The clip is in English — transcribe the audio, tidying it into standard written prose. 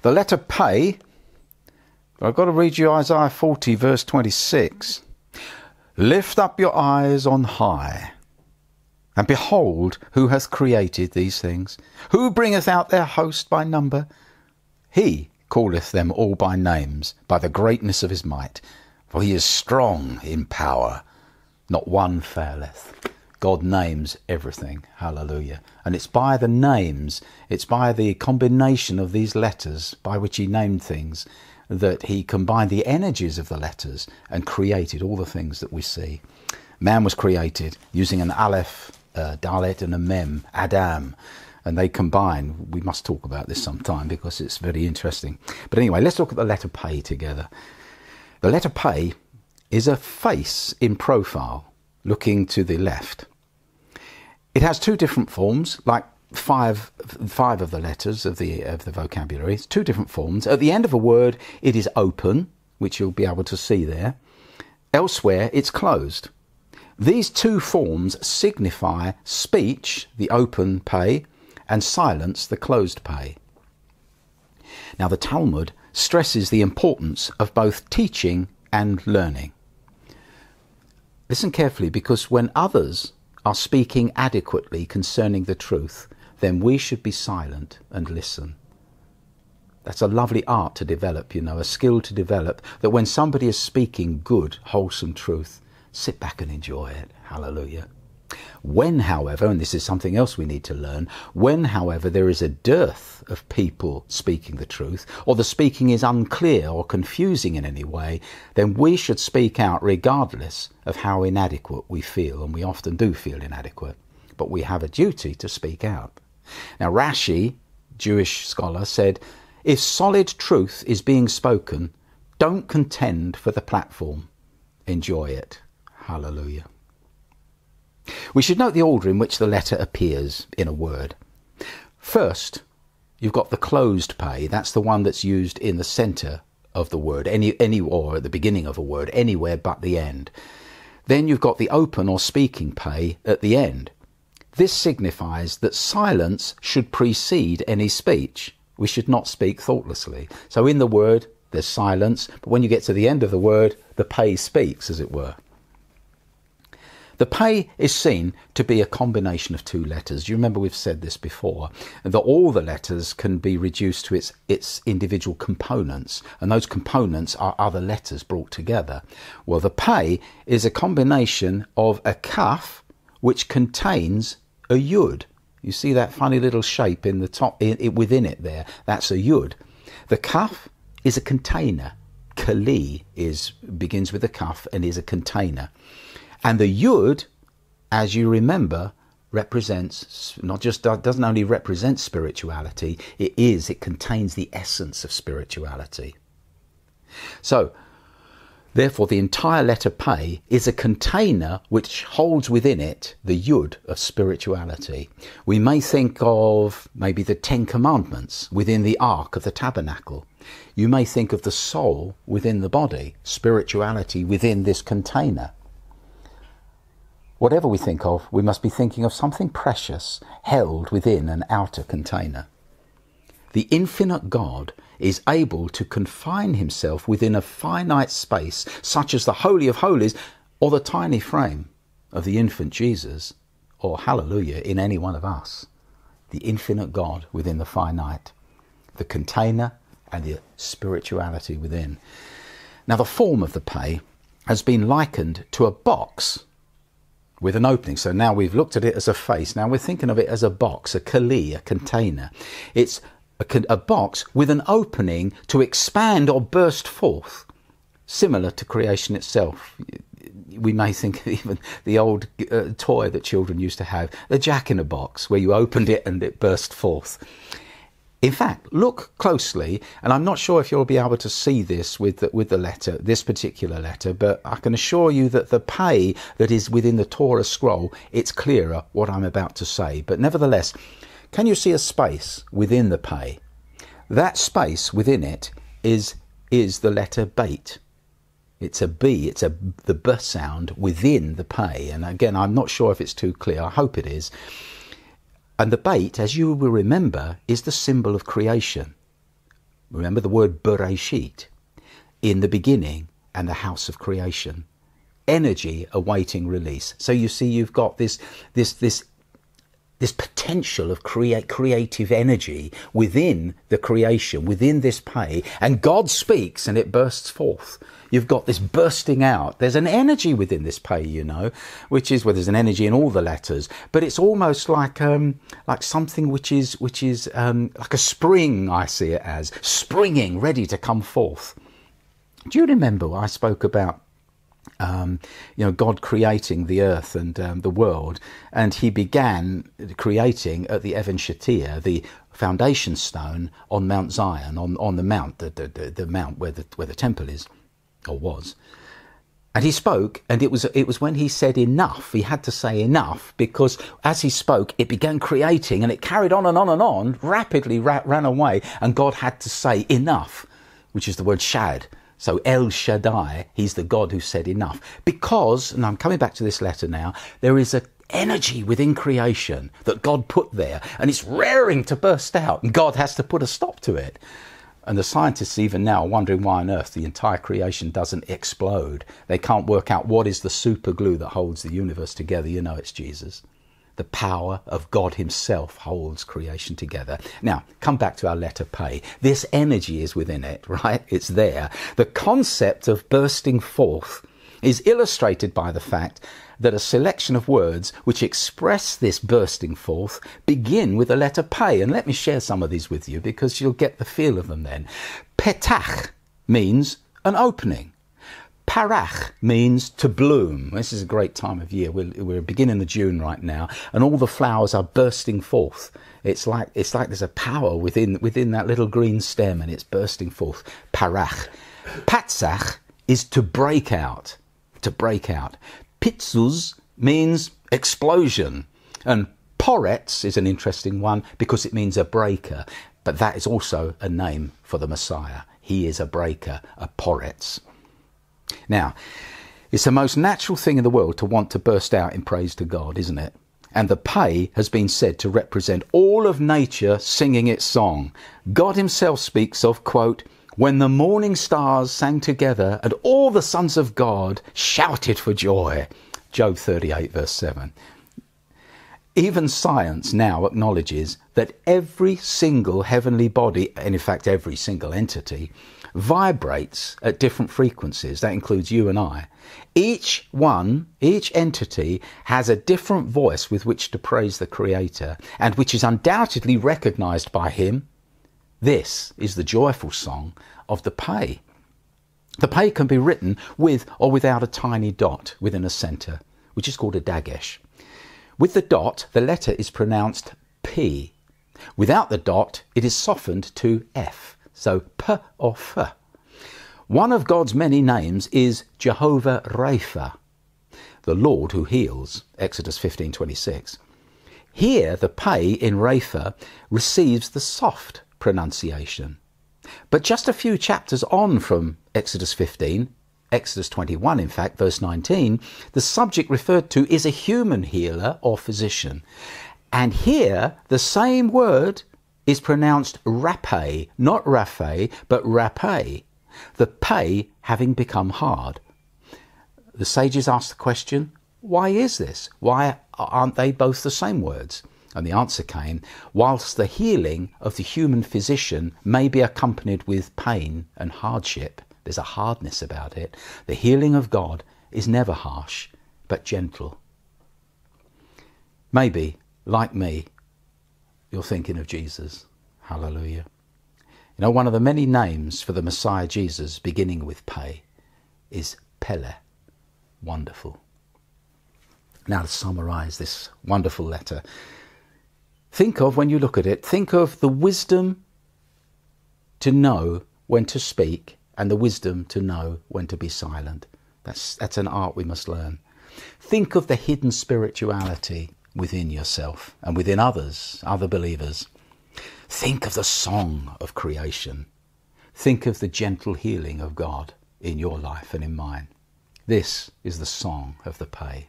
The letter PEI, I've got to read you Isaiah 40 verse 26. Lift up your eyes on high, and behold who hath created these things, who bringeth out their host by number. He calleth them all by names, by the greatness of his might. For he is strong in power, not one faileth. God names everything. Hallelujah. And it's by the names, it's by the combination of these letters by which he named things, that he combined the energies of the letters and created all the things that we see. Man was created using an Aleph, Dalet and a Mem, Adam, and they combine. We must talk about this sometime because it's very interesting. But anyway, let's look at the letter PEI together. The letter PEI is a face in profile looking to the left. It has two different forms, like five of the letters of the vocabulary. It's two different forms. At the end of a word, it is open, which you'll be able to see there. Elsewhere, it's closed. These two forms signify speech, the open PEI, and silence, the closed PEI. Now, the Talmud stresses the importance of both teaching and learning. Listen carefully, because when others are speaking adequately concerning the truth, then we should be silent and listen. That's a lovely art to develop, a skill to develop, that when somebody is speaking good, wholesome truth, sit back and enjoy it. Hallelujah. When, however, and this is something else we need to learn, when, however, there is a dearth of people speaking the truth, or the speaking is unclear or confusing in any way, then we should speak out regardless of how inadequate we feel, and we often do feel inadequate, but we have a duty to speak out. Now, Rashi, Jewish scholar, said, if solid truth is being spoken, don't contend for the platform. Enjoy it. Hallelujah. We should note the order in which the letter appears in a word. First, you've got the closed PEI. That's the one that's used in the centre of the word, or at the beginning of a word, anywhere but the end. Then you've got the open or speaking PEI at the end. This signifies that silence should precede any speech. We should not speak thoughtlessly. So in the word, there's silence, but when you get to the end of the word, the PEI speaks, as it were. The PEI is seen to be a combination of two letters. You remember we've said this before, that all the letters can be reduced to its individual components, and those components are other letters brought together. Well, the PEI is a combination of a kaf, which contains a yud. You see that funny little shape in the top, within it there? That's a yud. The kaf is a container. Kali begins with a kaf and is a container. And the yud, as you remember, represents, doesn't only represent spirituality, it contains the essence of spirituality. So, therefore, the entire letter PEI is a container which holds within it the yud of spirituality. We may think of maybe the 10 Commandments within the Ark of the Tabernacle. You may think of the soul within the body, spirituality within this container. Whatever we think of, we must be thinking of something precious held within an outer container. The infinite God is able to confine himself within a finite space, such as the Holy of Holies, or the tiny frame of the infant Jesus, or, hallelujah, in any one of us. The infinite God within the finite, the container and the spirituality within. Now, the form of the PEI has been likened to a box with an opening. So now we've looked at it as a face. Now we're thinking of it as a box, a kali, a container. It's a box with an opening to expand or burst forth, similar to creation itself. We may think of even the old toy that children used to have, the jack-in-a-box, where you opened it and it burst forth. In fact, look closely, and I'm not sure if you'll be able to see this with the letter, this particular letter, but I can assure you that the PEI that is within the Torah scroll, it's clearer what I'm about to say. But nevertheless, can you see a space within the PEI? That space within it is the letter Beit. It's a B, the B sound within the PEI. And again, I'm not sure if it's too clear. I hope it is. And the Beit, as you will remember, is the symbol of creation. Remember the word Bereshit, in the beginning and the house of creation. Energy awaiting release. So you see, you've got this potential of creative energy within the creation, within this PEI, and God speaks and it bursts forth. You've got this bursting out. There's an energy within this PEI, you know, which is, well, there's an energy in all the letters, but it's almost like something which is like a spring. I see it as springing, ready to come forth. Do you remember I spoke about God creating the earth and the world, and he began creating at the Even Shetia, the foundation stone on Mount Zion, on the mount, the mount where the temple is, or was. And he spoke, and it was when he said enough. He had to say enough, because as he spoke, it began creating, and it carried on and on and on, rapidly ran away, and God had to say enough, which is the word shad. So El Shaddai, he's the God who said enough. Because, and I'm coming back to this letter now, there is an energy within creation that God put there, and it's raring to burst out, and God has to put a stop to it. And the scientists even now are wondering why on earth the entire creation doesn't explode. They can't work out what is the super glue that holds the universe together. You know, it's Jesus. The power of God himself holds creation together. Now, come back to our letter PEI. This energy is within it, right? It's there. The concept of bursting forth is illustrated by the fact that a selection of words which express this bursting forth begin with the letter PEI. And let me share some of these with you, because you'll get the feel of them then. Petach means an opening. Parach means to bloom. This is a great time of year. We're beginning of June right now, and all the flowers are bursting forth. It's like there's a power within that little green stem, and it's bursting forth. Parach. Patzach is to break out. To break out. Pitzuz means explosion. And Poretz is an interesting one because it means a breaker. But that is also a name for the Messiah. He is a breaker, a Poretz. Now, it's the most natural thing in the world to want to burst out in praise to God, isn't it? And the PEI has been said to represent all of nature singing its song. God himself speaks of, quote, when the morning stars sang together and all the sons of God shouted for joy. Job 38 verse 7. Even science now acknowledges that every single heavenly body, and in fact every single entity, vibrates at different frequencies. That includes you and I. Each entity has a different voice with which to praise the Creator, and which is undoubtedly recognized by him. This is the joyful song of the PEI. The PEI can be written with or without a tiny dot within a center, which is called a dagesh. With the dot, the letter is pronounced P. Without the dot, it is softened to F. So P or F. One of God's many names is Jehovah Rapha, the Lord who heals, Exodus 15:26. Here, the PEI in Rapha receives the soft pronunciation. But just a few chapters on from Exodus 15, Exodus 21, in fact, verse 19, the subject referred to is a human healer or physician. And here, the same word is pronounced raphe, not raphe, but raphe, the PEI having become hard. The sages asked the question, why is this? Why aren't they both the same words? And the answer came, whilst the healing of the human physician may be accompanied with pain and hardship, there's a hardness about it, the healing of God is never harsh, but gentle. Maybe, like me, you're thinking of Jesus. Hallelujah. You know, one of the many names for the Messiah Jesus, beginning with PEI, is Pele, wonderful. Now to summarize this wonderful letter, think of, when you look at it, think of the wisdom to know when to speak and the wisdom to know when to be silent. That's an art we must learn. Think of the hidden spirituality within yourself and within others, other believers. Think of the song of creation. Think of the gentle healing of God in your life and in mine. This is the song of the PEI.